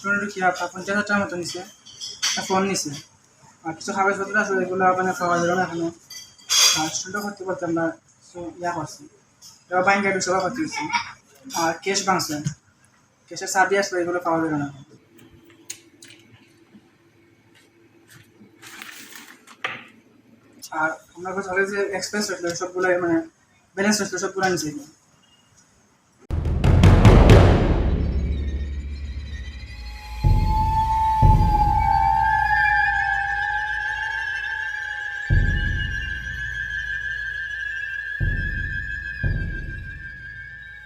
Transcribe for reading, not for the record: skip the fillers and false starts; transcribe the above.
Student কি 50,000 টাকার মতো নিছে, একটা ফোন নিছে, আর কিছু কাগজপত্র আছে এগুলো মানে পাওয়া যাবে না এখানে। আর স্টুডেন্টও করতে করতে আমরা কিছু করছি, এবার বাইন গাইড সবাই করতে দিচ্ছি। আর কেস ভাঙছে, কেসের চাবি আসলে এগুলো পাওয়া যাবে না। আর আমরা কলেজে এক্সপেন্স হয়েছিল সবগুলো, মানে ব্যালেন্স হয়েছিল সবগুলো নিচে।